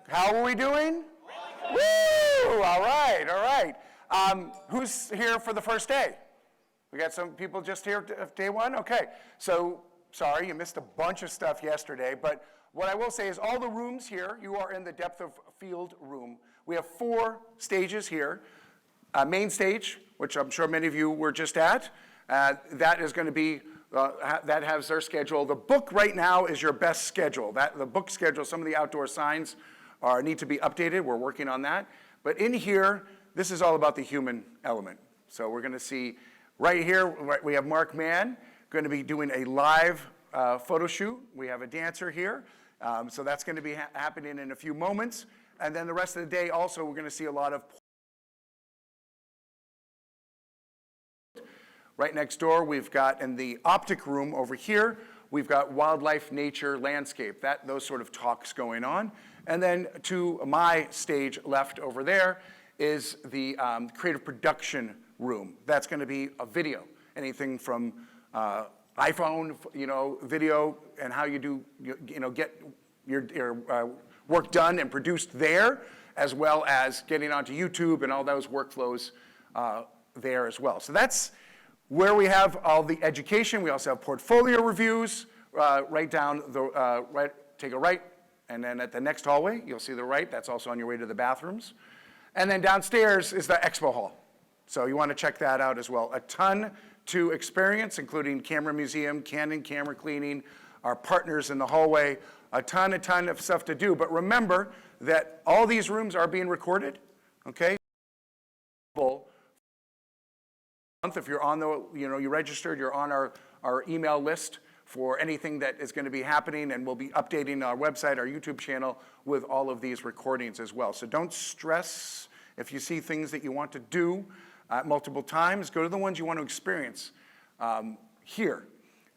How are we doing? Woo! All right, all right. Who's here for the first day? We got some people just here day one? Okay. So, sorry, you missed a bunch of stuff yesterday, but what I will say is all the rooms here, you are in the depth of field room. We have 4 stages here. Main stage, which I'm sure many of you were just at, that is going to be, that has their schedule. The book right now is your best schedule. The book schedule, some of the outdoor signs need to be updated. We're working on that. But in here, this is all about the human element. So we're going to see right here, we have Mark Mann going to be doing a live photo shoot. We have a dancer here. So that's going to be happening in a few moments. And then the rest of the day also, we're going to see a lot of. Right next door, we've got in the optic room over here, we've got wildlife, nature, landscape, those sort of talks going on. And then to my stage left over there is the creative production room. That's going to be a video, anything from iPhone, video, and how you do, get your work done and produced there, as well as getting onto YouTube and all those workflows there as well. So that's where we have all the education. We also have portfolio reviews. Right down the take a right, and then at the next hallway, you'll see the right. That's also on your way to the bathrooms. And then downstairs is the expo hall. So you want to check that out as well. A ton to experience, including camera museum, Canon camera cleaning, our partners in the hallway, a ton of stuff to do. But remember that all these rooms are being recorded, okay? If you're on the, you registered, you're on our email list for anything that is going to be happening, and we'll be updating our website, our YouTube channel with all of these recordings as well. So don't stress if you see things that you want to do multiple times. Go to the ones you want to experience here.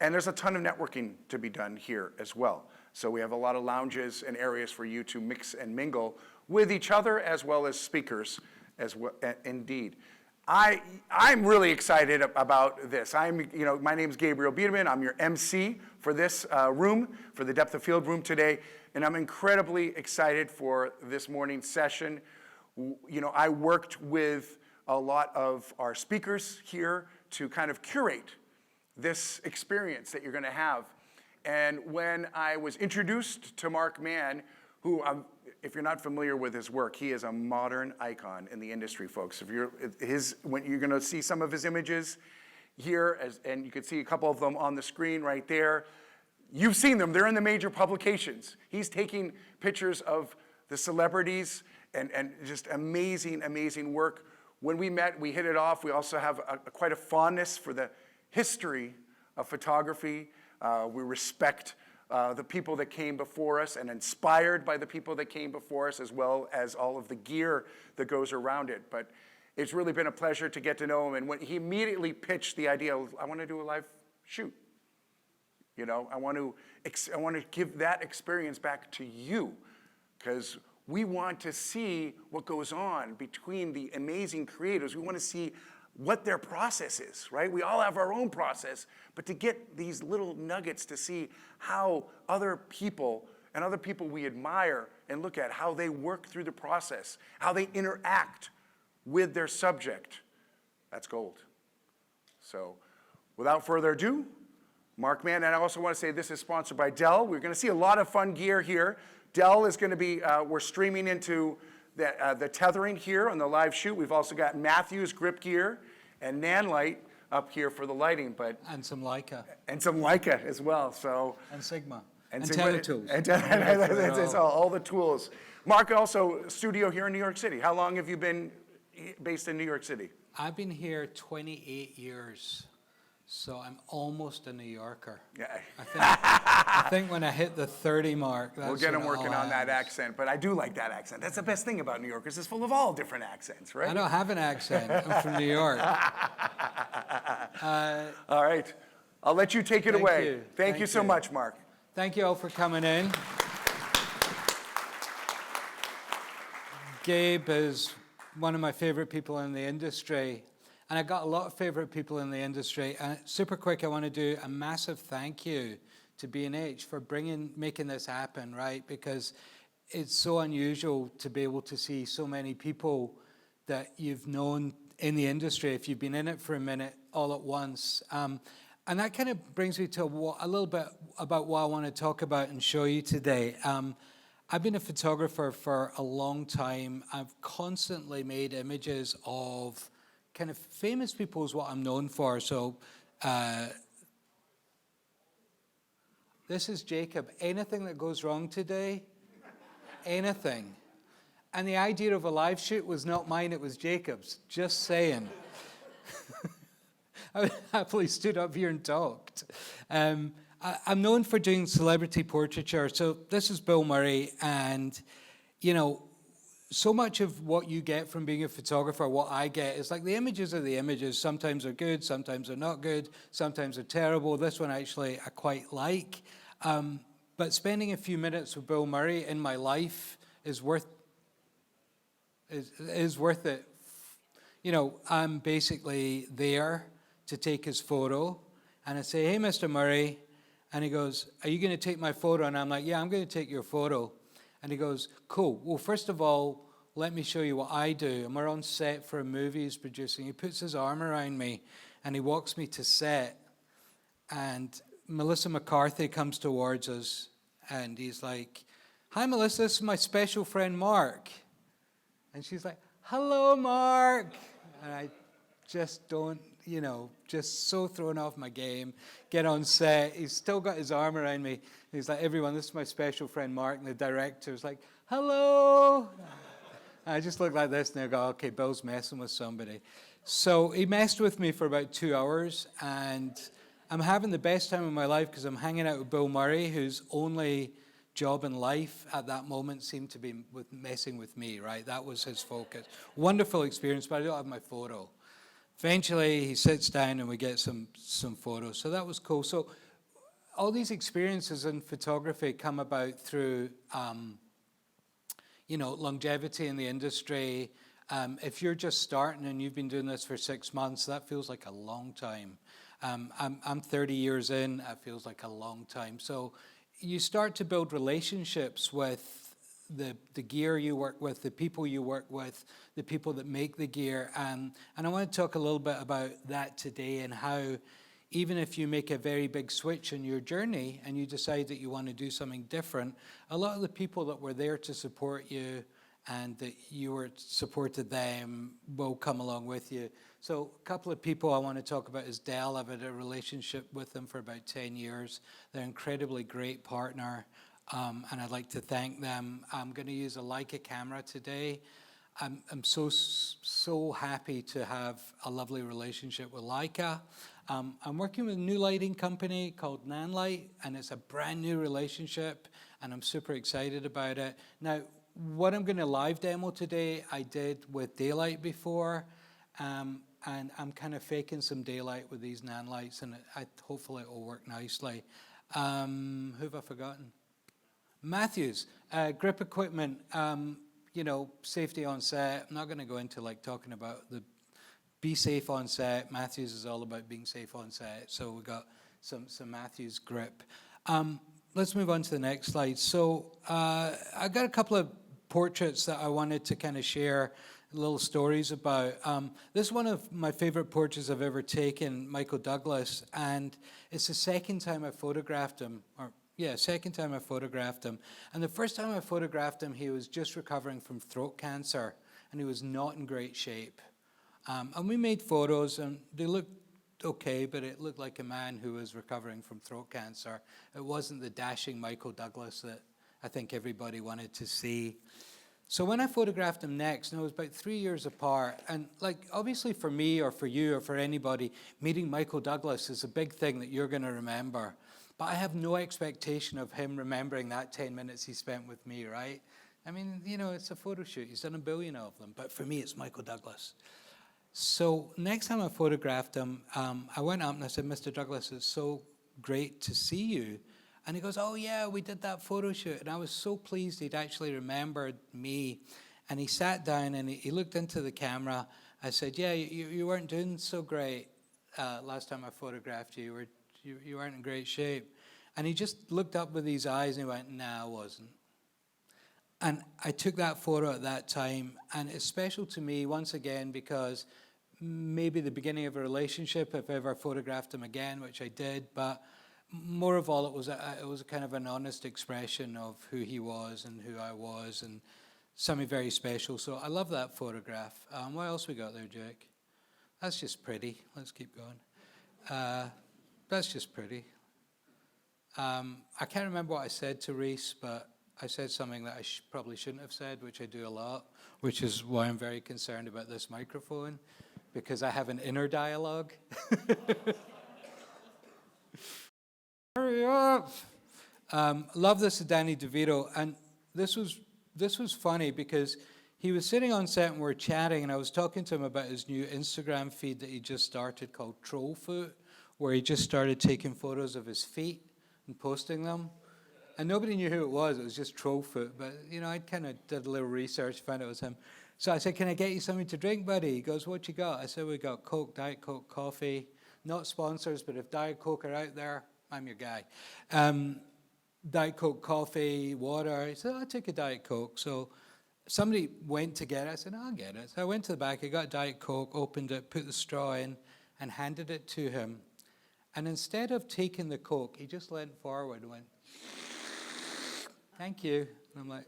And there's a ton of networking to be done here as well. So we have a lot of lounges and areas for you to mix and mingle with each other as well as speakers as well, indeed. I'm really excited about this. My name's Gabriel Biederman. I'm your MC for this room, for the Depth of Field room today, and I'm incredibly excited for this morning's session. I worked with a lot of our speakers here to kind of curate this experience that you're going to have. And when I was introduced to Mark Mann, who if you're not familiar with his work, he is a modern icon in the industry, folks. When you're going to see some of his images here, and you can see a couple of them on the screen right there. You've seen them. They're in the major publications. He's taking pictures of the celebrities and just amazing, amazing work. When we met, we hit it off. We also have quite a fondness for the history of photography. We respect the people that came before us and inspired by the people that came before us, as well as all of the gear that goes around it. But it's really been a pleasure to get to know him. And when he immediately pitched the idea, I want to do a live shoot. I want to give that experience back to you, because we want to see what goes on between the amazing creators. We want to see what their process is, right? We all have our own process, but to get these little nuggets to see how other people and other people we admire and look at, how they work through the process, how they interact with their subject, that's gold. So without further ado, Mark Mann. And I also want to say this is sponsored by Dell. We're going to see a lot of fun gear here. Dell is going to be, we're streaming into the tethering here on the live shoot. We've also got Matthews grip gear and Nanlite up here for the lighting, and some Leica. And some Leica as well. So and Sigma. And Teletools. It's all the tools. Mark, also studio here in New York City. How long have you been based in New York City? I've been here 28 years. So I'm almost a New Yorker. Yeah. I think when I hit the 30 mark, that's we'll get him working on that accent, but I do like that accent. That's the best thing about New Yorkers. It's full of all different accents, right? I don't have an accent. I'm from New York. All right. I'll let you take it away. Thank you so much, Mark. Thank you all for coming in. Gabe is one of my favorite people in the industry. And I got a lot of favorite people in the industry. And super quick, I want to do a massive thank you to B&H for making this happen, right? Because it's so unusual to be able to see so many people that you've known in the industry, if you've been in it for a minute, all at once. And that kind of brings me to a little bit about what I want to talk about and show you today. I've been a photographer for a long time. I've constantly made images of kind of famous people is what I'm known for. So this is Jacob. Anything that goes wrong today? Anything. And the idea of a live shoot was not mine, it was Jacob's. Just saying. I happily stood up here and talked. I'm known for doing celebrity portraiture. So this is Bill Murray. And, you know, so much of what you get from being a photographer, what I get, is like the images are the images. Sometimes they're good, sometimes they're not good, sometimes they're terrible. This one actually I quite like. But spending a few minutes with Bill Murray in my life is worth it. You know, I'm basically there to take his photo, and I say, "Hey, Mr. Murray," and he goes, "Are you going to take my photo?" And I'm like, "Yeah, I'm going to take your photo." And he goes, "Cool. Well, first of all, let me show you what I do." And we're on set for a movie he's producing. He puts his arm around me, and he walks me to set, and Melissa McCarthy comes towards us, and he's like, "Hi, Melissa, this is my special friend, Mark." And she's like, "Hello, Mark." And I just don't, you know, just so thrown off my game. Get on set. He's still got his arm around me. He's like, "Everyone, this is my special friend, Mark." And the director's like, "Hello." And I just look like this and I go, okay, Bill's messing with somebody. So he messed with me for about 2 hours. And I'm having the best time of my life because I'm hanging out with Bill Murray, whose only job in life at that moment seemed to be messing with me, right? That was his focus. Wonderful experience, but I don't have my photo. Eventually, he sits down and we get some photos. So that was cool. So all these experiences in photography come about through, you know, longevity in the industry. If you're just starting and you've been doing this for 6 months, that feels like a long time. I'm 30 years in, that feels like a long time. So you start to build relationships with the gear you work with, the people you work with, the people that make the gear. And I want to talk a little bit about that today and how even if you make a very big switch in your journey and you decide that you want to do something different, a lot of the people that were there to support you and that you were supported them will come along with you. So a couple of people I want to talk about is Dell. I've had a relationship with them for about 10 years. They're an incredibly great partner, and I'd like to thank them. I'm going to use a Leica camera today. I'm so happy to have a lovely relationship with Leica. I'm working with a new lighting company called Nanlite, and it's a brand new relationship, and I'm super excited about it. Now, what I'm going to live demo today, I did with daylight before, and I'm kind of faking some daylight with these Nanlights, and hopefully it will work nicely. Who have I forgotten? Matthews, grip equipment, you know, safety on set. I'm not going to go into like talking about the be safe on set. Matthews is all about being safe on set, so we got some Matthews grip. Let's move on to the next slide. So I got a couple of portraits that I wanted to kind of share little stories about. This is one of my favorite portraits I've ever taken, Michael Douglas, and it's the second time I photographed him, second time I photographed him. And the first time I photographed him, he was just recovering from throat cancer, and he was not in great shape. And we made photos, and they looked okay, but it looked like a man who was recovering from throat cancer. It wasn't the dashing Michael Douglas that I think everybody wanted to see. So when I photographed him next, and it was about 3 years apart, and like obviously for me or for you or for anybody, meeting Michael Douglas is a big thing that you're going to remember. But I have no expectation of him remembering that 10 minutes he spent with me, right? I mean, you know, it's a photo shoot. He's done a billion of them. But for me, it's Michael Douglas. So next time I photographed him, I went up and I said, "Mr. Douglas, it's so great to see you." And he goes, "Oh, yeah, we did that photo shoot." And I was so pleased he'd actually remembered me. And he sat down and he looked into the camera. I said, "Yeah, you weren't doing so great last time I photographed you. You weren't in great shape." And he just looked up with these eyes and he went, "Nah, I wasn't." And I took that photo at that time, and it's special to me, once again, because maybe the beginning of a relationship, if I ever photographed him again, which I did, but more of all, it was a kind of an honest expression of who he was and who I was, and something very special. So I love that photograph. What else we got there, Jake? That's just pretty. Let's keep going. That's just pretty. I can't remember what I said to Reese, but I said something that I probably shouldn't have said, which I do a lot, which is why I'm very concerned about this microphone, because I have an inner dialogue. Hurry up! Love this to Danny DeVito, and this was funny because he was sitting on set and we were chatting, and I was talking to him about his new Instagram feed that he just started called Troll Foot, where he just started taking photos of his feet and posting them. And nobody knew who it was just Troll Foot. But, you know, I kind of did a little research, found it was him. So I said, can I get you something to drink, buddy? He goes, what you got? I said, we got Coke, Diet Coke, coffee. Not sponsors, but if Diet Coke are out there, I'm your guy. Diet Coke, coffee, water. He said, I'll take a Diet Coke. So somebody went to get it. I said, I'll get it. So I went to the back, I got Diet Coke, opened it, put the straw in, and handed it to him. And instead of taking the Coke, he just leaned forward and went, thank you. And I'm like,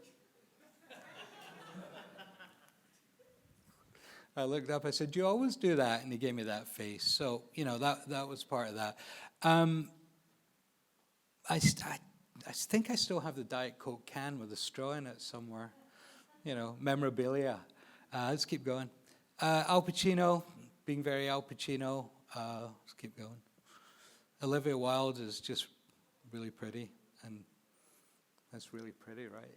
I looked up, I said, do you always do that? And he gave me that face. So, you know, that was part of that. I think I still have the Diet Coke can with a straw in it somewhere. You know, memorabilia. Let's keep going. Al Pacino, being very Al Pacino. Let's keep going. Olivia Wilde is just really pretty, and that's really pretty, right?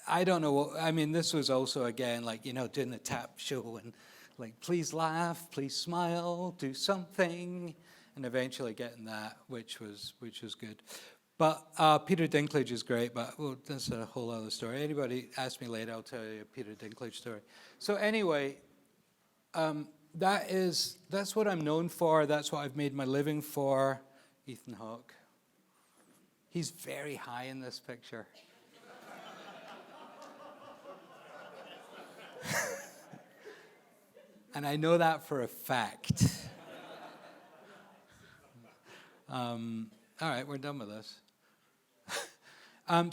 I don't know, I mean, this was also, again, like, you know, doing a tap show, and like, please laugh, please smile, do something, and eventually getting that, which was good. But Peter Dinklage is great, but well, that's a whole other story. Anybody ask me later, I'll tell you a Peter Dinklage story. So anyway, that's what I'm known for. That's what I've made my living for. Ethan Hawke. He's very high in this picture. And I know that for a fact. All right, we're done with this.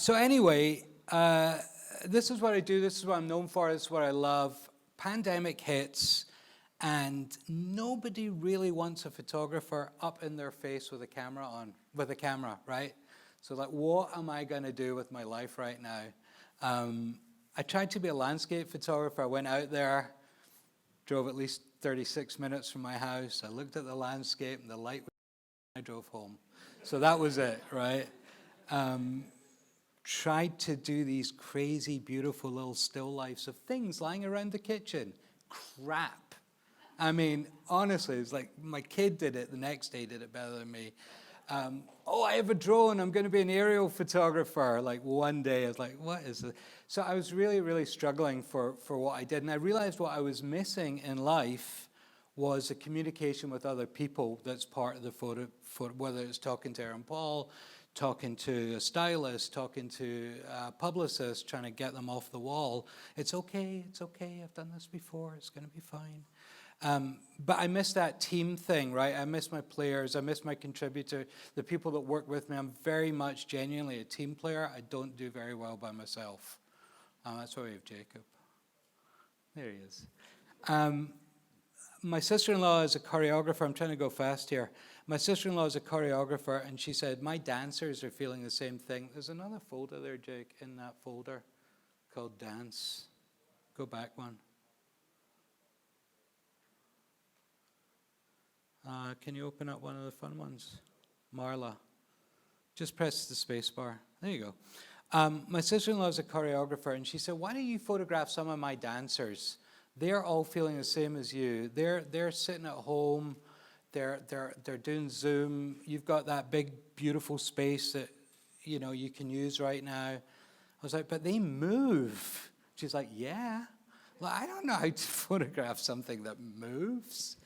So anyway, this is what I do. This is what I'm known for. This is what I love. Pandemic hits, and nobody really wants a photographer up in their face with a camera on, right? So like, what am I going to do with my life right now? I tried to be a landscape photographer. I went out there, drove at least 36 minutes from my house. I looked at the landscape, and the light was I drove home. So that was it, right? Tried to do these crazy, beautiful little still lifes of things lying around the kitchen. Crap. I mean, honestly, it's like my kid did it. The next day did it better than me. I have a drone. I'm going to be an aerial photographer. Like one day, I was like, what is this? So I was really, really struggling for what I did. And I realized what I was missing in life was a communication with other people that's part of the photo, whether it's talking to Aaron Paul, talking to a stylist, talking to a publicist, trying to get them off the wall. It's okay, I've done this before, it's going to be fine. But I miss that team thing, right? I miss my players, I miss my contributor, the people that work with me. I'm very much genuinely a team player. I don't do very well by myself. That's why we have Jacob. There he is. My sister-in-law is a choreographer. I'm trying to go fast here. My sister-in-law is a choreographer, and she said, my dancers are feeling the same thing. There's another folder there, Jake, in that folder called Dance. Go back one. Can you open up one of the fun ones? Marla. Just press the space bar. There you go. My sister-in-law is a choreographer, and she said, why don't you photograph some of my dancers? They're all feeling the same as you. They're sitting at home. They're doing Zoom. You've got that big, beautiful space that you can use right now. I was like, but they move. She's like, yeah. Well, I don't know how to photograph something that moves.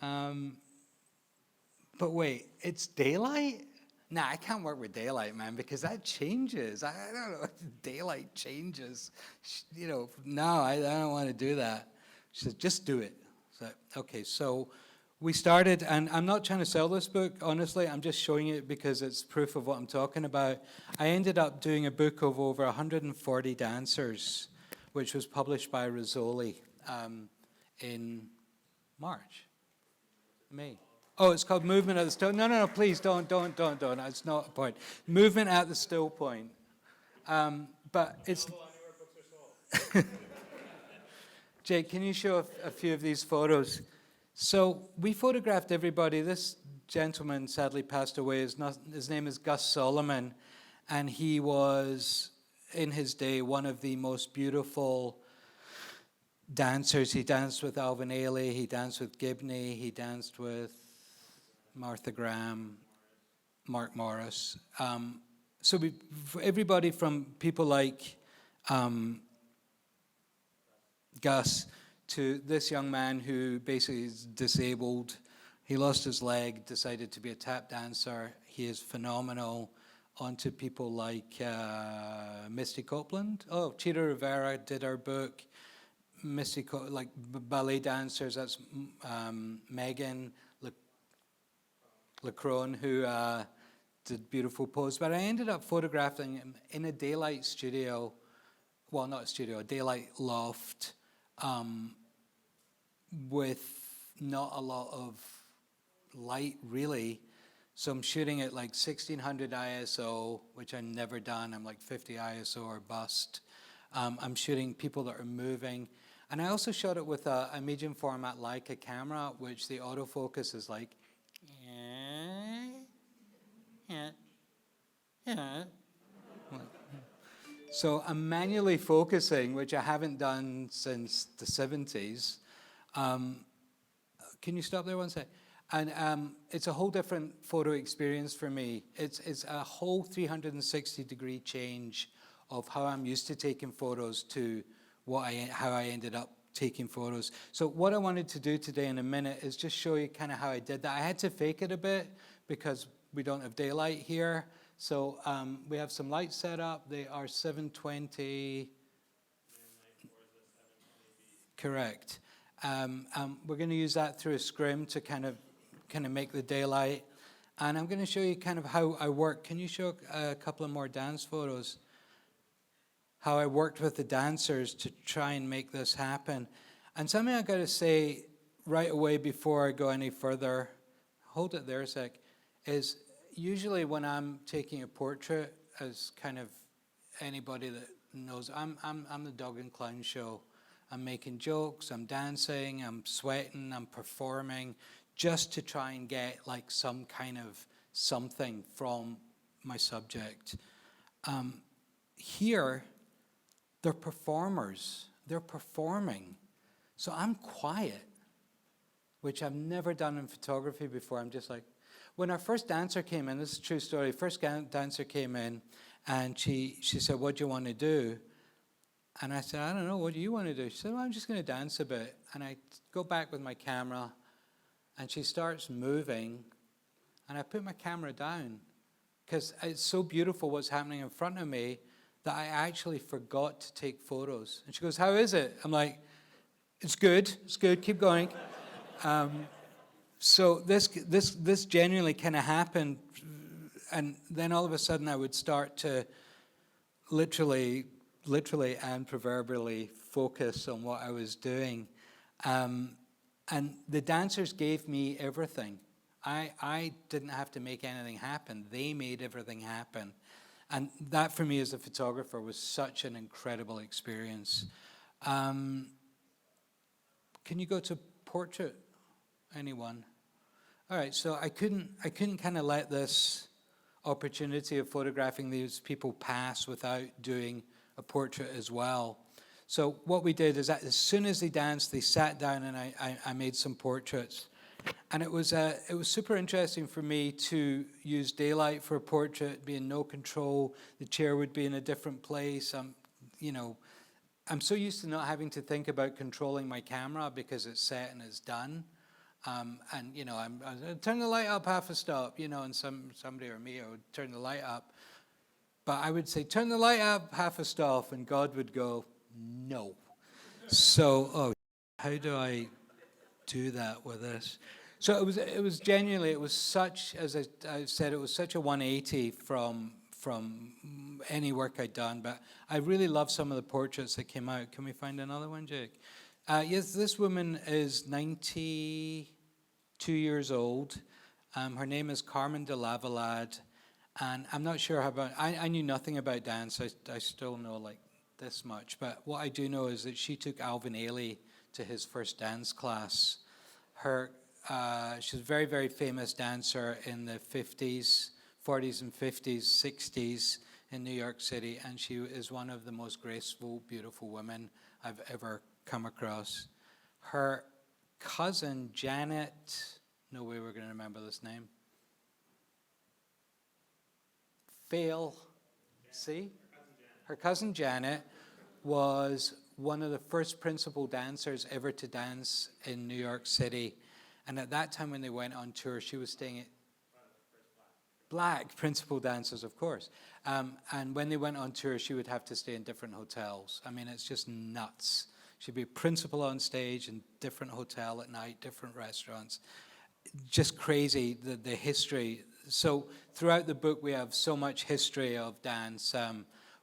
But wait, it's daylight? nah, I can't work with daylight, man, because that changes. I don't know, daylight changes. You know, no, I don't want to do that. She said, just do it. So, okay, so we started, and I'm not trying to sell this book, honestly. I'm just showing it because it's proof of what I'm talking about. I ended up doing a book of over 140 dancers, which was published by Rizzoli in March, May. Oh, it's called Movement at the Still. No, please don't. It's not a point. Movement at the Still Point. But it's. Jake, can you show a few of these photos? So we photographed everybody. This gentleman sadly passed away. His name is Gus Solomon, and he was, in his day, one of the most beautiful dancers. He danced with Alvin Ailey, he danced with Gibney, he danced with Martha Graham, Mark Morris. So everybody from people like Gus to this young man who basically is disabled. He lost his leg, decided to be a tap dancer. He is phenomenal. On to people like Misty Copeland. Oh, Cheetah Rivera did our book. Like ballet dancers, that's Megan Lacrone, who did beautiful pose. But I ended up photographing him in a daylight studio, well, not a studio, a daylight loft, with not a lot of light, really. So I'm shooting at like 1600 ISO, which I've never done. I'm like 50 ISO or bust. I'm shooting people that are moving. And I also shot it with a medium format Leica camera, which the autofocus is like, So I'm manually focusing, which I haven't done since the 70s. Can you stop there one sec? And it's a whole different photo experience for me. It's a whole 360-degree change of how I'm used to taking photos to how I ended up taking photos. So what I wanted to do today in a minute is just show you kind of how I did that. I had to fake it a bit because we don't have daylight here. So we have some lights set up. They are 720. Correct. We're going to use that through a scrim to kind of make the daylight. And I'm going to show you kind of how I work. Can you show a couple of more dance photos? How I worked with the dancers to try and make this happen. And something I've got to say right away before I go any further, hold it there a sec, is usually when I'm taking a portrait, as kind of anybody that knows, I'm the dog and clown show. I'm making jokes, I'm dancing, I'm sweating, I'm performing, just to try and get like some kind of something from my subject. Here, they're performers. They're performing. So I'm quiet, which I've never done in photography before. I'm just like, when our first dancer came in, this is a true story, first dancer came in and she said, what do you want to do? And I said, I don't know, what do you want to do? She said, well, I'm just going to dance a bit. And I go back with my camera and she starts moving and I put my camera down because it's so beautiful what's happening in front of me that I actually forgot to take photos. And she goes, how is it? I'm like, it's good, keep going. So this genuinely kind of happened, and then all of a sudden I would start to literally and proverbially focus on what I was doing. And the dancers gave me everything. I didn't have to make anything happen. They made everything happen. And that, for me as a photographer, was such an incredible experience. Can you go to portrait, anyone? All right, so I couldn't kind of let this opportunity of photographing these people pass without doing a portrait as well. So what we did is that as soon as they danced, they sat down and I made some portraits. And it was super interesting for me to use daylight for a portrait, be in no control. The chair would be in a different place. I'm so used to not having to think about controlling my camera because it's set and it's done. And, you know, I turn the light up half a stop, you know, and somebody or me, I would turn the light up. But I would say, turn the light up half a stop, and God would go, no. So, how do I do that with this? So it was genuinely, it was such, as I said, it was such a 180 from any work I'd done. But I really love some of the portraits that came out. Can we find another one, Jake? Yes, this woman is 92 years old. Her name is Carmen de Lavalade. And I'm not sure how about, I knew nothing about dance. I still know like this much. But what I do know is that she took Alvin Ailey to his first dance class. She's a very, very famous dancer in the 40s and 50s, 60s in New York City. And she is one of the most graceful, beautiful women I've ever come across. Her cousin, Janet, no way we're going to remember this name. Fail. See? Her cousin Janet was one of the first principal dancers ever to dance in New York City. And at that time when they went on tour, she was staying at Black principal dancers, of course. And when they went on tour, she would have to stay in different hotels. I mean, it's just nuts. She'd be principal on stage in different hotel at night, different restaurants. Just crazy, the history. So throughout the book, we have so much history of dance.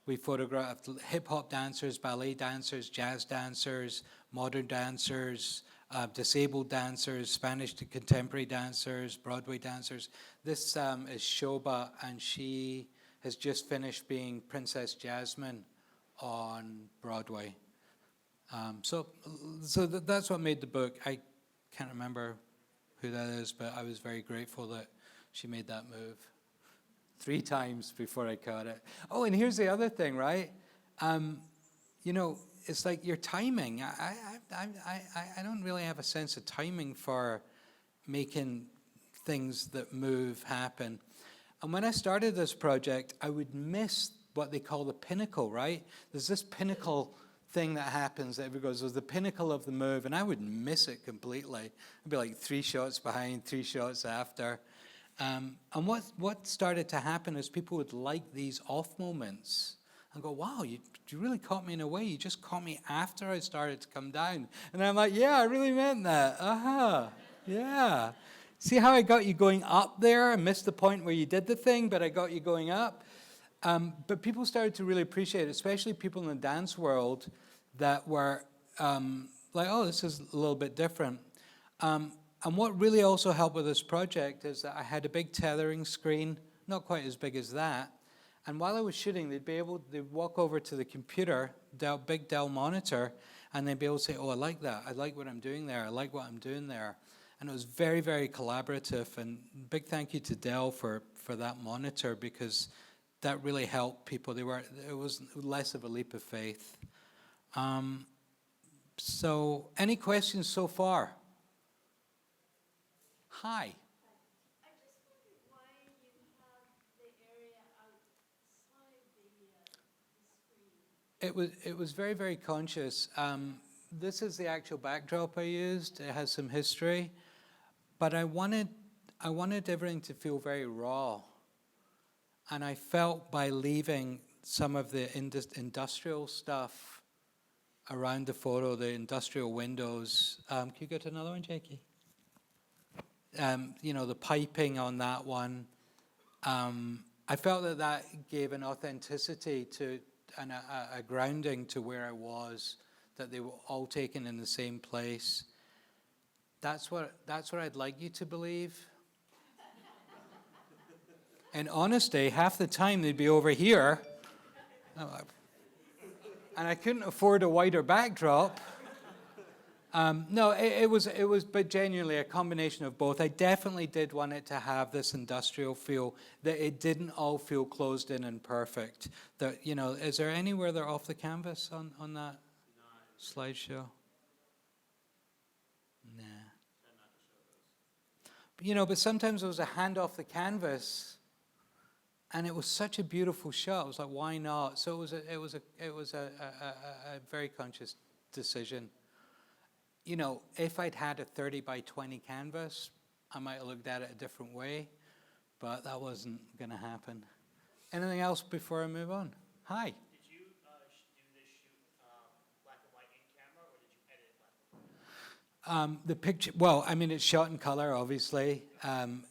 We photographed hip-hop dancers, ballet dancers, jazz dancers, modern dancers, disabled dancers, Spanish to contemporary dancers, Broadway dancers. This is Shoba, and she has just finished being Princess Jasmine on Broadway. So that's what made the book. I can't remember who that is, but I was very grateful that she made that move 3 times before I caught it. Oh, and here's the other thing, right? You know, it's like your timing. I don't really have a sense of timing for making things that move happen. And when I started this project, I would miss what they call the pinnacle, right? There's this pinnacle thing that happens that everybody goes, there's the pinnacle of the move, and I would miss it completely. I'd be like 3 shots behind, 3 shots after. And what started to happen is people would like these off moments and go, wow, you really caught me in a way. You just caught me after I started to come down. And I'm like, yeah, I really meant that. Yeah. See how I got you going up there? I missed the point where you did the thing, but I got you going up. But people started to really appreciate it, especially people in the dance world that were like, oh, this is a little bit different. And what really also helped with this project is that I had a big tethering screen, not quite as big as that. And while I was shooting, they'd walk over to the computer, big Dell monitor, and they'd be able to say, oh, I like that. I like what I'm doing there. I like what I'm doing there. And it was very, very collaborative. And big thank you to Dell for that monitor, because that really helped people. It was less of a leap of faith. So any questions so far? Hi. I just wondered why you have the area outside the screen. It was very, very conscious. This is the actual backdrop I used. It has some history, but I wanted everything to feel very raw. And I felt by leaving some of the industrial stuff around the photo, the industrial windows. Can you go to another one, Jakey? You know, the piping on that one. I felt that gave an authenticity to and a grounding to where I was, that they were all taken in the same place. That's what I'd like you to believe. In honesty, half the time they'd be over here, and I couldn't afford a wider backdrop. No, it was, but genuinely a combination of both. I definitely did want it to have this industrial feel, that it didn't all feel closed in and perfect. That, you know, is there anywhere they're off the canvas on that slideshow? Nah. But, you know, but sometimes it was a hand off the canvas, and it was such a beautiful shot. I was like, why not? So it was a very conscious decision. you know, if I'd had a 30 by 20 canvas, I might have looked at it a different way, but that wasn't going to happen. Anything else before I move on? Hi. Did you do this shoot black and white in camera, or did you edit black and white? The picture, well, I mean, it's shot in color, obviously.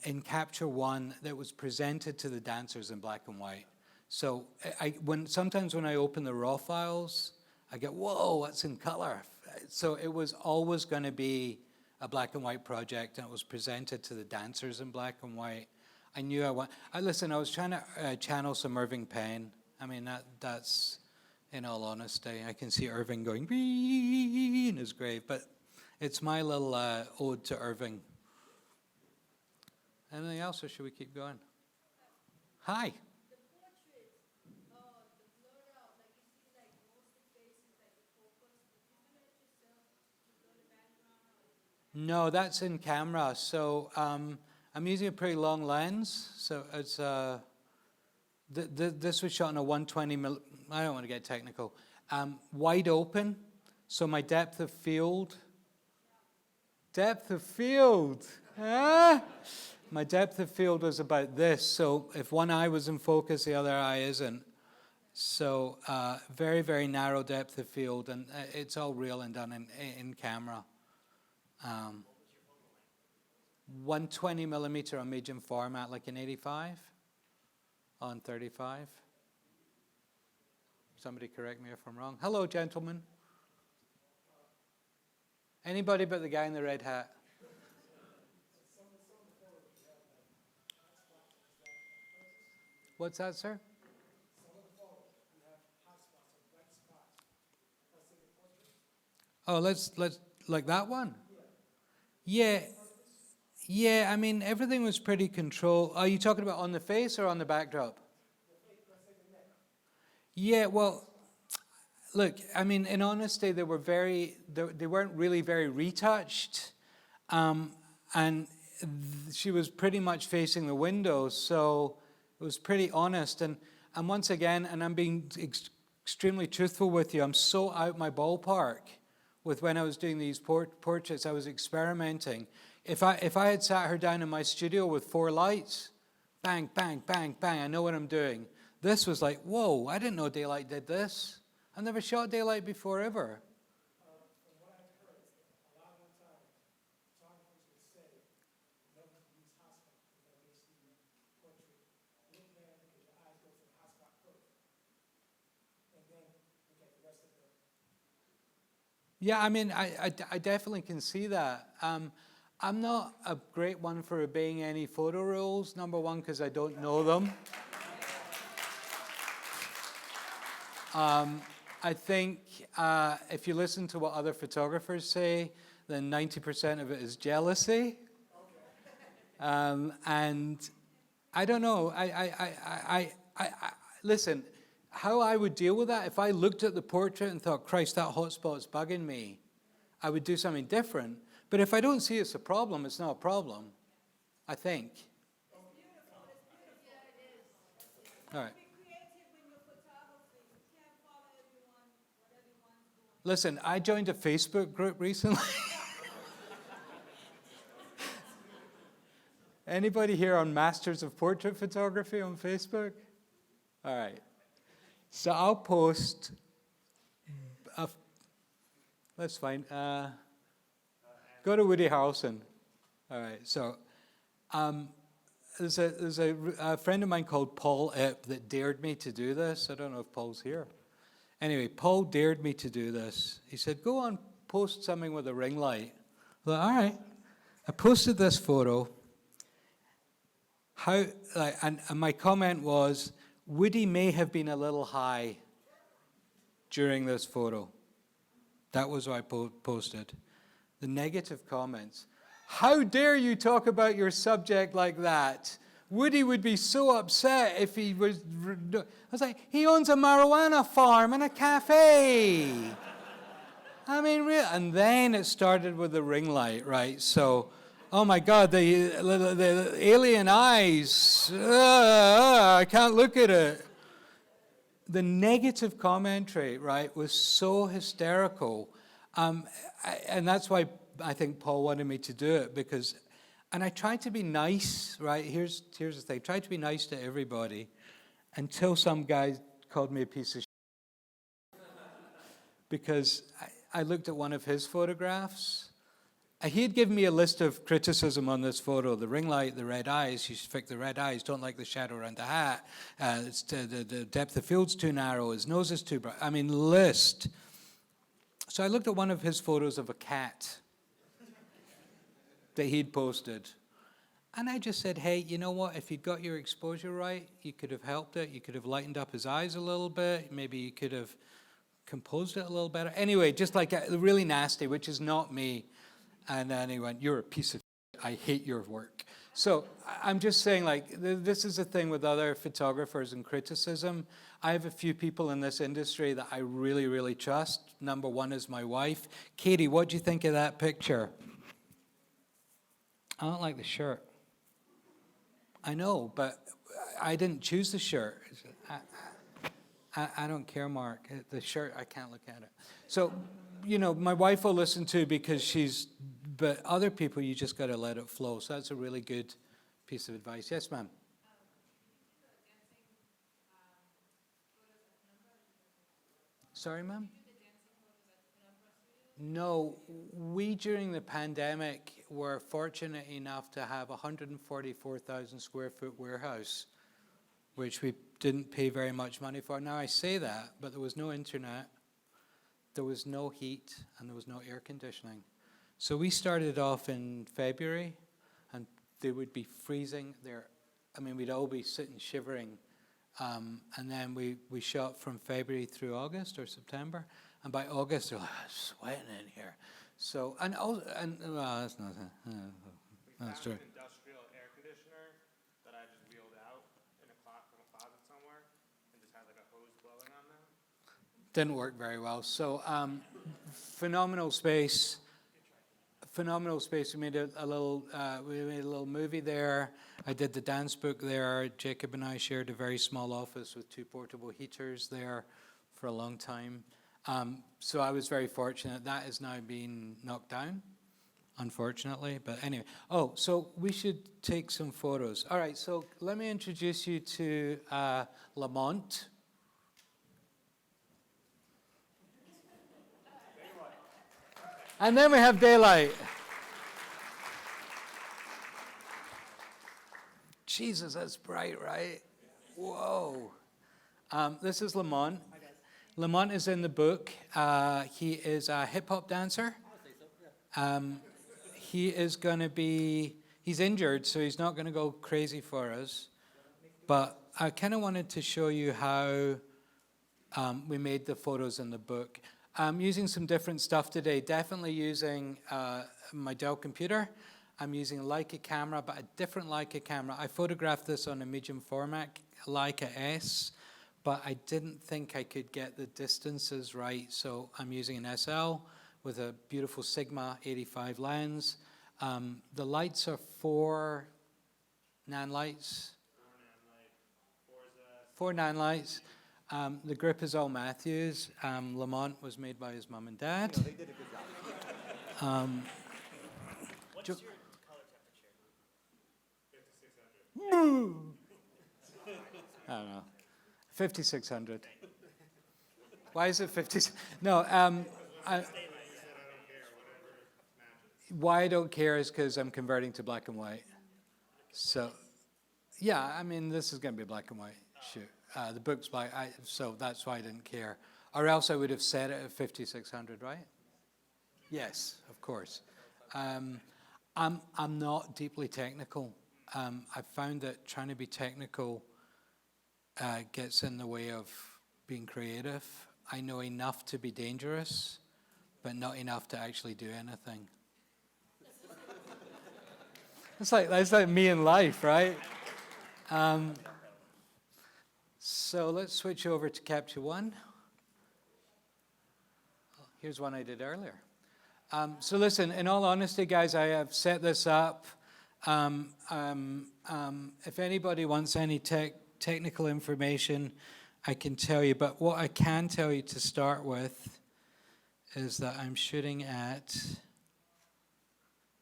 In Capture One, that was presented to the dancers in black and white. So sometimes when I open the raw files, I get, whoa, that's in color. So it was always going to be a black and white project, and it was presented to the dancers in black and white. I knew listen, I was trying to channel some Irving Penn. I mean, that's, in all honesty, I can see Irving going in his grave, but it's my little ode to Irving. Anything else, or should we keep going? Hi. The portrait, the blur out, like you see like most of the faces, like the focus, did you do that yourself to blur the background? No, that's in camera. So I'm using a pretty long lens. So it's this was shot on a 120 I don't want to get technical. Wide open. So my depth of field. My depth of field was about this. So if one eye was in focus, the other eye isn't. So very, very narrow depth of field, and it's all real and done in camera. 120 millimeter on medium format, like an 85 on 35. Somebody correct me if I'm wrong. Hello, gentlemen. Anybody but the guy in the red hat. What's that, sir? Oh, let's like that one. Yeah. I mean, everything was pretty controlled. Are you talking about on the face or on the backdrop? Yeah. Well, look. I mean, in honesty, they weren't really very retouched, and she was pretty much facing the window, so it was pretty honest. And once again, and I'm being extremely truthful with you, I'm so out my ballpark with when I was doing these portraits. I was experimenting. If I had sat her down in my studio with 4 lights, bang, bang, bang, bang, I know what I'm doing. This was like, whoa, I didn't know daylight did this. I've never shot daylight before, ever. From what I've heard, a lot of the time, photographers would say, no one can use hot spot because they see the portrait look bad because your eyes go to the hot spot first. And then look at the rest of the. Yeah, I mean, I definitely can see that. I'm not a great one for obeying any photo rules, number one, because I don't know them. I think if you listen to what other photographers say, then 90% of it is jealousy. And I don't know. I listen, how I would deal with that, if I looked at the portrait and thought, Christ, that hotspot's bugging me, I would do something different. But if I don't see it's a problem, it's not a problem, I think. It's beautiful. Yeah, it is. All right. Be creative in your photography. You can't follow everyone, what everyone's doing. Listen, I joined a Facebook group recently. Anybody here on Masters of Portrait Photography on Facebook? All right. So I'll post, let's find, go to Woody Harrelson. All right, so there's a friend of mine called Paul Ip that dared me to do this. I don't know if Paul's here. Anyway, Paul dared me to do this. He said, go on, post something with a ring light. I thought, all right. I posted this photo. And my comment was, Woody may have been a little high during this photo. That was what I posted. The negative comments. How dare you talk about your subject like that? Woody would be so upset if he was... I was like, he owns a marijuana farm and a cafe. I mean, really. And then it started with the ring light, right? So, oh my God, the alien eyes. I can't look at it. The negative commentary, right, was so hysterical. And that's why I think Paul wanted me to do it, because, and I tried to be nice, right? Here's the thing. I tried to be nice to everybody until some guy called me a piece of shit. Because I looked at one of his photographs. He had given me a list of criticism on this photo. The ring light, the red eyes, you should fix the red eyes, don't like the shadow around the hat, the depth of field's too narrow, his nose is too bright. I mean, list. So I looked at one of his photos of a cat that he'd posted. And I just said, hey, you know what? If you'd got your exposure right, you could have helped it. You could have lightened up his eyes a little bit. Maybe you could have composed it a little better. Anyway, just like really nasty, which is not me. And then he went, you're a piece of shit. I hate your work. So I'm just saying, like, this is the thing with other photographers and criticism. I have a few people in this industry that I really, really trust. Number one is my wife. Katie, what do you think of that picture? I don't like the shirt. I know, but I didn't choose the shirt. I don't care, Mark. The shirt, I can't look at it. So, you know, my wife will listen to because she's, but other people, you just got to let it flow. So that's a really good piece of advice. Yes, ma'am. Sorry, ma'am? No, we during the pandemic were fortunate enough to have a 144,000 square foot warehouse, which we didn't pay very much money for. Now I say that, but there was no internet, there was no heat, and there was no air conditioning. So we started off in February, and they would be freezing there. I mean, we'd all be sitting shivering. And then we shot from February through August or September. And by August, they're like, sweating in here. So, well, that's nothing. That's true. An industrial air conditioner that I just wheeled out in from a closet somewhere and just had like a hose blowing on them. Didn't work very well. So, phenomenal space. Phenomenal space. We made a little movie there. I did the dance book there. Jacob and I shared a very small office with 2 portable heaters there for a long time. So I was very fortunate. That is now being knocked down, unfortunately. But anyway, so we should take some photos. All right, so let me introduce you to Lamont. And then we have daylight. Jesus, that's bright, right? Whoa. This is Lamont. Lamont is in the book. He is a hip-hop dancer. He is going to be, he's injured, so he's not going to go crazy for us. But I kind of wanted to show you how we made the photos in the book. I'm using some different stuff today, definitely using my Dell computer. I'm using a Leica camera, but a different Leica camera. I photographed this on a medium format, Leica S, but I didn't think I could get the distances right, so I'm using an SL with a beautiful Sigma 85 lens. The lights are 4 nan lights. 4 nan lights. The grip is all Matthews. Lamont was made by his mom and dad. They did a good job. What's your color temperature? 5600. I don't know. 5600. Why is it 50? No, why I don't care is because I'm converting to black and white. So, yeah, I mean, this is going to be black and white shoot. The book's black, so that's why I didn't care. Or else I would have set it at 5600, right? Yes, of course. I'm not deeply technical. I found that trying to be technical gets in the way of being creative. I know enough to be dangerous, but not enough to actually do anything. That's like me in life, right? So let's switch over to Capture One. Here's one I did earlier. So listen, in all honesty, guys, I have set this up. If anybody wants any technical information, I can tell you. But what I can tell you to start with is that I'm shooting at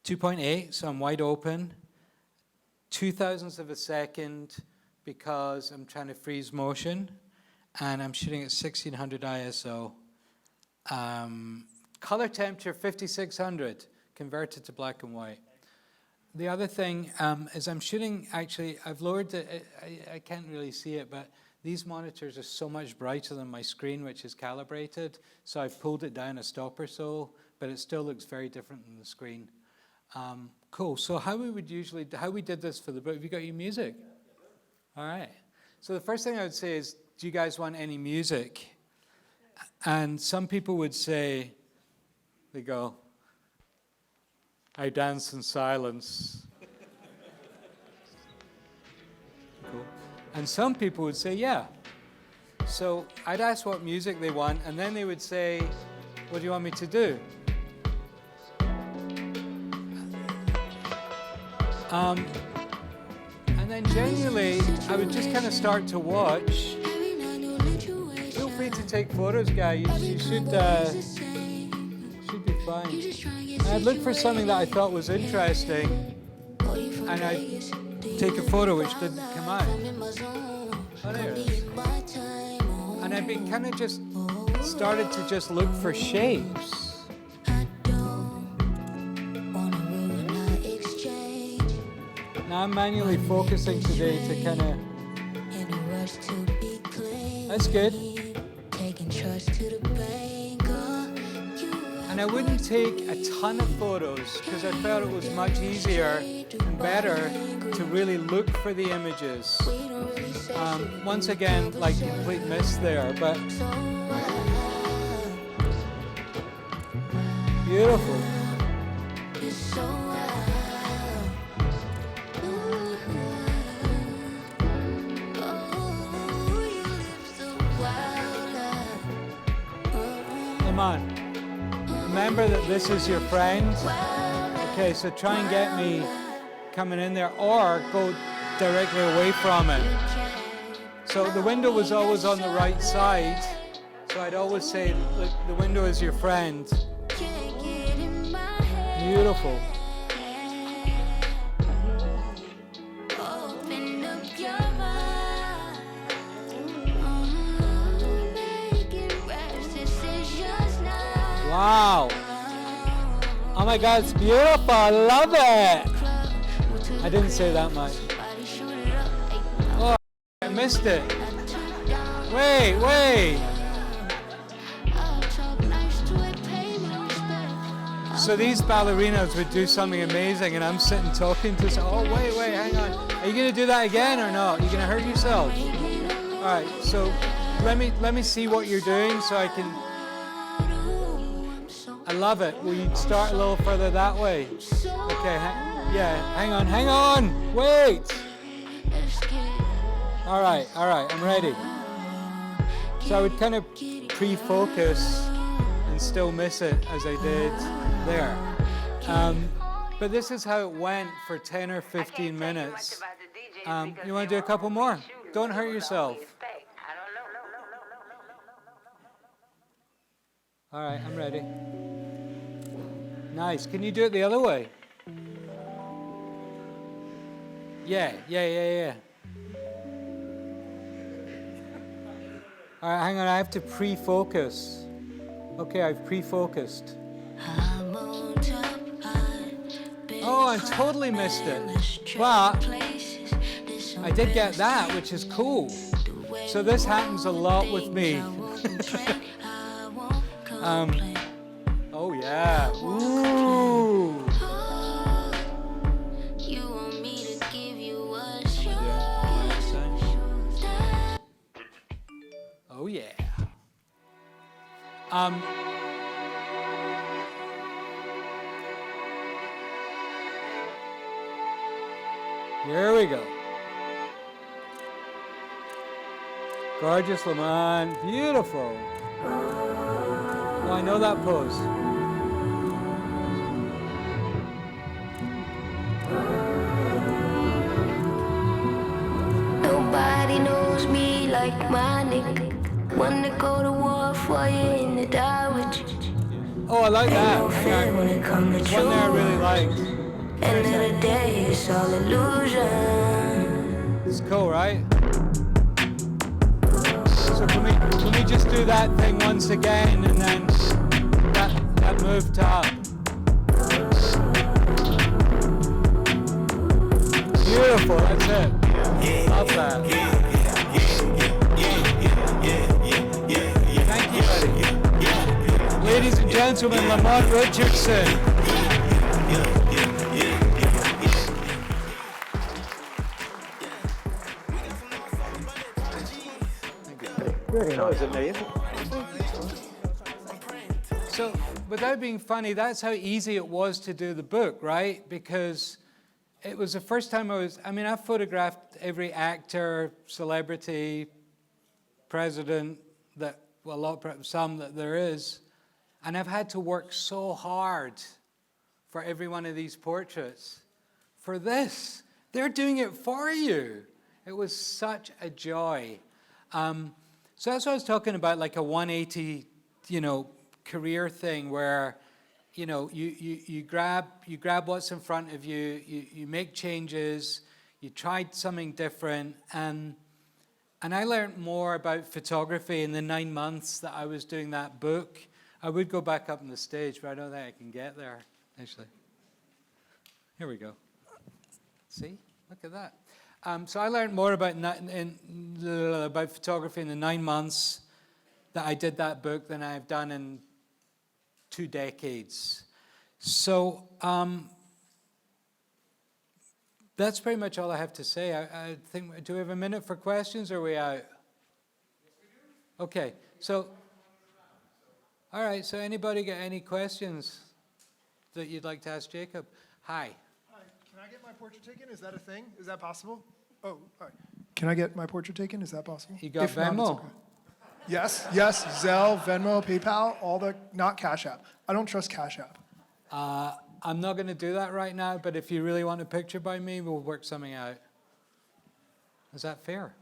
2.8, so I'm wide open. 0.02 of a second because I'm trying to freeze motion. And I'm shooting at 1600 ISO. Color temperature 5600, converted to black and white. The other thing is I'm shooting, actually, I've lowered I can't really see it, but these monitors are so much brighter than my screen, which is calibrated. So I've pulled it down a stop or so, but it still looks very different than the screen. Cool, so how we did this for the book, have you got your music? All right, so the first thing I would say is, do you guys want any music? And some people would say, they go, I dance in silence. Cool. And some people would say, yeah. So I'd ask what music they want, and then they would say, what do you want me to do? And then generally, I would just kind of start to watch. Feel free to take photos, guys. You should be fine. And I'd look for something that I thought was interesting, and I'd take a photo which didn't come out. Oh, there it is. And I'd been kind of just started to just look for shapes. Now I'm manually focusing today to kind of. That's good. And I wouldn't take a ton of photos because I felt it was much easier and better to really look for the images. Once again, like complete miss there, but beautiful. Come on. Remember that this is your friend. Okay, so try and get me coming in there or go directly away from it. So the window was always on the right side. So I'd always say, look, the window is your friend. Beautiful. Wow. Oh my God, it's beautiful. I love it. I didn't say that much. Oh, I missed it. Wait. So these ballerinas would do something amazing and I'm sitting talking to them. Oh, wait, hang on. Are you going to do that again or not? Are you going to hurt yourself? All right, so let me see what you're doing so I can. I love it. Will you start a little further that way? Okay, hang on. Wait. All right, I'm ready. So I would kind of pre-focus and still miss it as I did there. But this is how it went for 10 or 15 minutes. You want to do a couple more? Don't hurt yourself. All right, I'm ready. Nice. Can you do it the other way? Yeah. All right, hang on. I have to pre-focus. Okay, I've pre-focused. Oh, I totally missed it. But I did get that, which is cool. So this happens a lot with me. Oh yeah. Ooh. Oh yeah. Here we go. Gorgeous, Lamont. Beautiful. Oh, I know that pose. Nobody knows me like my nigga. Wanna go to war for you in the dark with you. Oh, I like that. No fear Hang when it comes to on. One there I you. really liked. End of the day, it's all illusion. It's cool, right? So can we just do that thing once again, and then that moved up. Beautiful, that's it. Love that. Thank you, buddy. Ladies and gentlemen, Lamont Richardson. So, without being funny, that's how easy it was to do the book, right? Because it was the first time I've photographed every actor, celebrity, president, some that there is, and I've had to work so hard for every one of these portraits. For this, they're doing it for you. It was such a joy. So that's what I was talking about, like a 180, career thing where, you grab what's in front of you, you make changes, you tried something different, and I learned more about photography in the 9 months that I was doing that book. I would go back up on the stage, but I don't think I can get there, actually. Here we go. See? Look at that. So I learned more about photography in the 9 months that I did that book than I've done in 2 decades. So that's pretty much all I have to say. I think, do we have a minute for questions, or are we out? Okay, so, all right, so anybody got any questions that you'd like to ask Jacob? Hi. Hi, can I get my portrait taken? Is that a thing? Is that possible? Oh, all right. Can I get my portrait taken? Is that possible? You got If not, it's Venmo? okay. Yes, Zelle, Venmo, PayPal, all the, not Cash App. I don't trust Cash App. I'm not going to do that right now, but if you really want a picture by me, we'll work something out. Is that fair?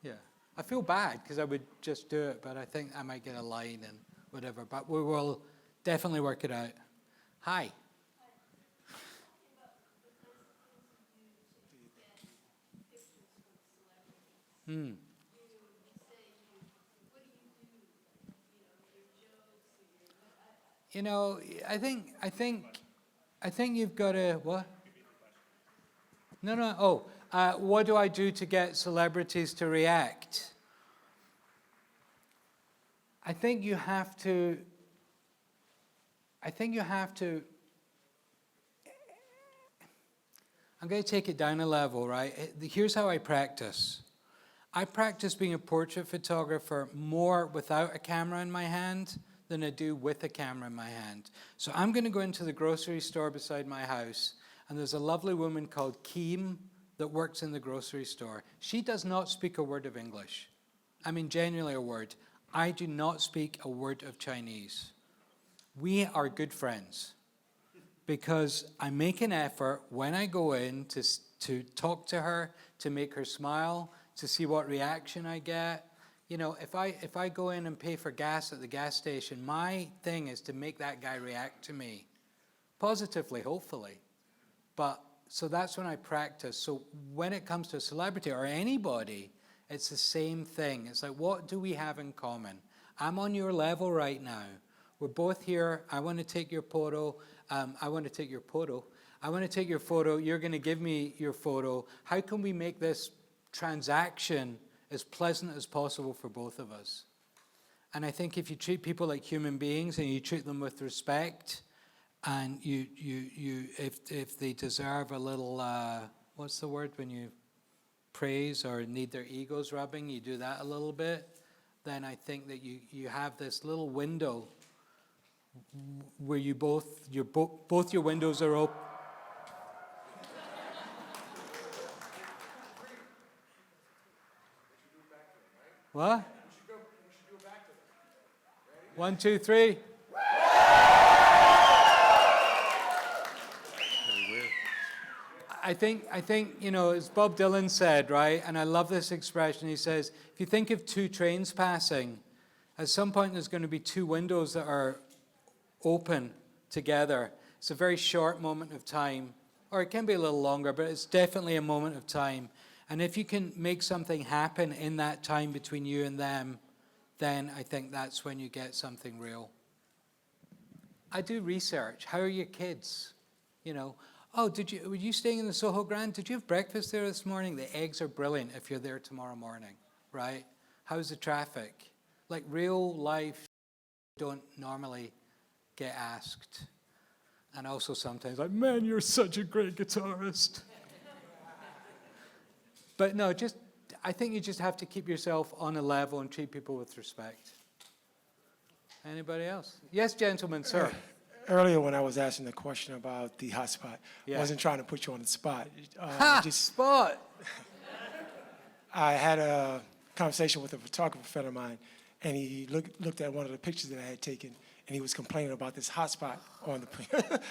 Yeah. I feel bad because I would just do it, but I think I might get a line and whatever. But we will definitely work it out. Hi. I think you've got to, what? No. What do I do to get celebrities to react? I think you have to, I'm going to take it down a level, right? Here's how I practice. I practice being a portrait photographer more without a camera in my hand than I do with a camera in my hand. So I'm going to go into the grocery store beside my house, and there's a lovely woman called Kim that works in the grocery store. She does not speak a word of English. I mean, genuinely a word. I do not speak a word of Chinese. We are good friends because I make an effort when I go in to talk to her, to make her smile, to see what reaction I get. If I go in and pay for gas at the gas station, my thing is to make that guy react to me positively, hopefully. So that's when I practice. So when it comes to a celebrity or anybody, it's the same thing. It's like, what do we have in common? I'm on your level right now. We're both here. I want to take your photo. I want to take your photo. You're going to give me your photo. How can we make this transaction as pleasant as possible for both of us? And I think if you treat people like human beings and you treat them with respect, and if they deserve a little, what's the word when you praise or need their egos rubbing, you do that a little bit, then I think that you have this little window where both your windows are open. What? 1, 2, 3. I think, as Bob Dylan said, right, and I love this expression, he says, if you think of 2 trains passing, at some point there's going to be 2 windows that are open together. It's a very short moment of time, or it can be a little longer, but it's definitely a moment of time. And if you can make something happen in that time between you and them, then I think that's when you get something real. I do research. How are your kids? You know, oh, were you staying in the Soho Grand? Did you have breakfast there this morning? The eggs are brilliant if you're there tomorrow morning, right? How's the traffic? Like real life don't normally get asked. And also sometimes like, man, you're such a great guitarist. But no, I think you just have to keep yourself on a level and treat people with respect. Anybody else? Yes, gentlemen, sir. Earlier when I was asking the question about the hotspot, Yeah. I wasn't trying to put you on the spot. Spot. I had a conversation with a photographer friend of mine, and he looked at one of the pictures that I had taken, and he was complaining about this hotspot on the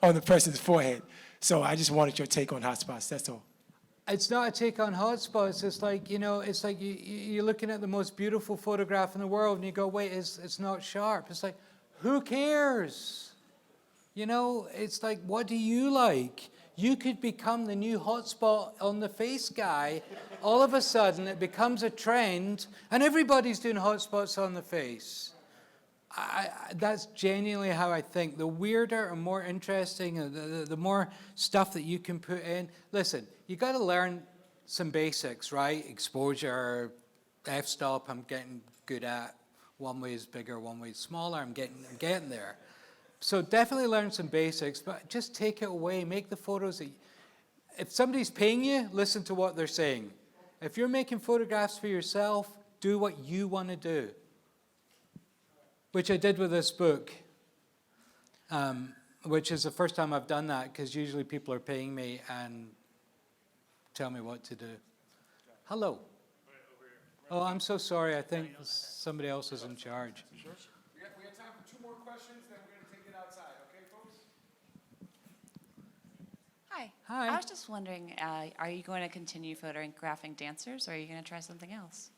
on the person's forehead. So I just wanted your take on hotspots. That's all. It's not a take on hotspots. It's like, you know, it's like you're looking at the most beautiful photograph in the world and you go, wait, it's not sharp. It's like, who cares? You know, it's like, what do you like? You could become the new hotspot on the face guy. All of a sudden, it becomes a trend and everybody's doing hotspots on the face. That's genuinely how I think. The weirder and more interesting, the more stuff that you can put in. Listen, you got to learn some basics, right? Exposure, f-stop, I'm getting good at. One way is bigger, one way is smaller. I'm getting there. So definitely learn some basics, but just take it away. Make the photos. If somebody's paying you, listen to what they're saying. If you're making photographs for yourself, do what you want to do. Which I did with this book, which is the first time I've done that, because usually people are paying me and tell me what to do. Hello. Oh, I'm so sorry. I think somebody else is in charge. Sure. We have time for 2 more questions, then we're going to take it outside. Okay, folks? Hi. Hi. I was just wondering, are you going to continue photographing dancers, or are you going to try something else?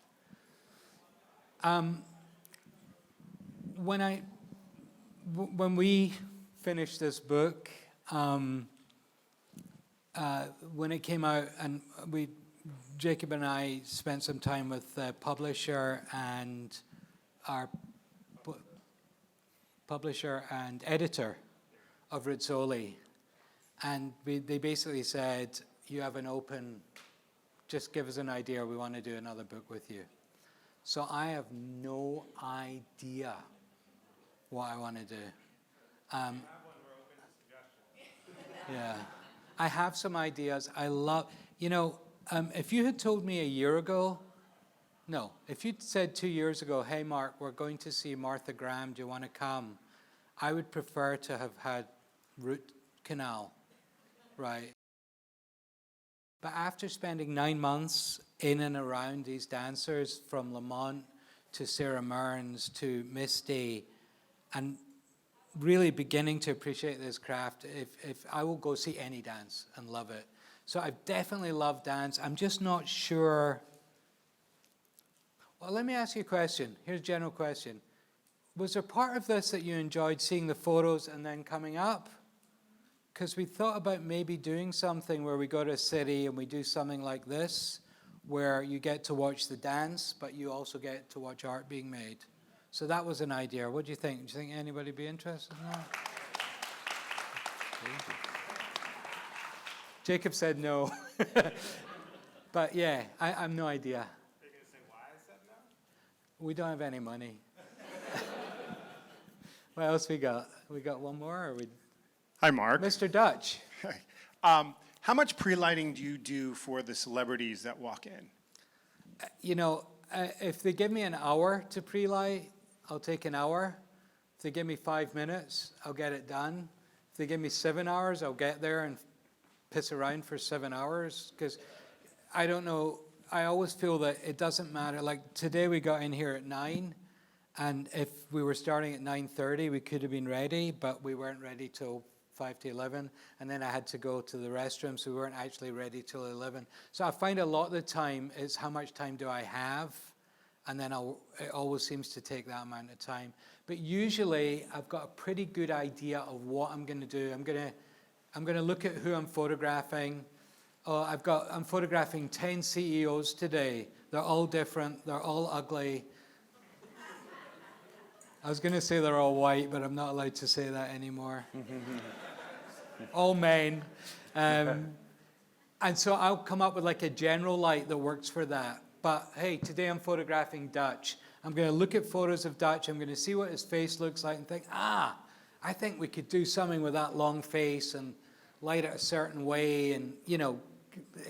When we finished this book, when it came out, and Jacob and I spent some time with the publisher and our publisher and editor of Rizzoli, and they basically said, you have an open, just give us an idea, we want to do another book with you. So I have no idea what I want to do. Yeah, I have some ideas. I love, if you had told me a year ago, if you'd said 2 years ago, hey, Mark, we're going to see Martha Graham, do you want to come? I would prefer to have had root canal, right? But after spending 9 months in and around these dancers, from Lamont to Sarah Mearns to Misty, and really beginning to appreciate this craft, if I will go see any dance and love it. So I've definitely loved dance. I'm just not sure. Well, let me ask you a question. Here's a general question. Was there part of this that you enjoyed, seeing the photos and then coming up? Because we thought about maybe doing something where we go to a city and we do something like this, where you get to watch the dance, but you also get to watch art being made. So that was an idea. What do you think? Do you think anybody would be interested in that? Jacob said no. But yeah, I have no idea. Are you going to say why I said no? We don't have any money. What else we got? We got one more? Or Hi, Mark. Mr. Dutch. How much pre-lighting do you do for the celebrities that walk in? If they give me an hour to pre-light, I'll take an hour. If they give me 5 minutes, I'll get it done. If they give me 7 hours, I'll get there and piss around for 7 hours. Because I don't know, I always feel that it doesn't matter. Like today we got in here at 9, and if we were starting at 9:30, we could have been ready, but we weren't ready till 5 to 11, and then I had to go to the restroom, so we weren't actually ready till 11. So I find a lot of the time is how much time do I have, and then it always seems to take that amount of time. But usually I've got a pretty good idea of what I'm going to do. I'm going to look at who I'm photographing. I'm photographing 10 CEOs today. They're all different. They're all ugly. I was going to say they're all white, but I'm not allowed to say that anymore. All men. And so I'll come up with like a general light that works for that. But hey, today I'm photographing Dutch. I'm going to look at photos of Dutch. I'm going to see what his face looks like and think, I think we could do something with that long face and light it a certain way and, you know,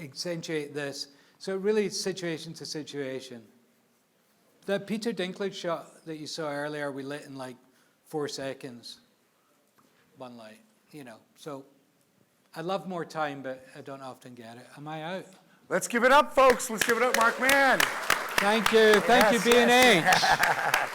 accentuate this. So really it's situation to situation. The Peter Dinklage shot that you saw earlier, we lit in like 4 seconds. One light, you know. So I'd love more time, but I don't often get it. Am I out? Let's give it up, folks. Let's give it up, Mark Mann. Thank you. Thank you, B&H.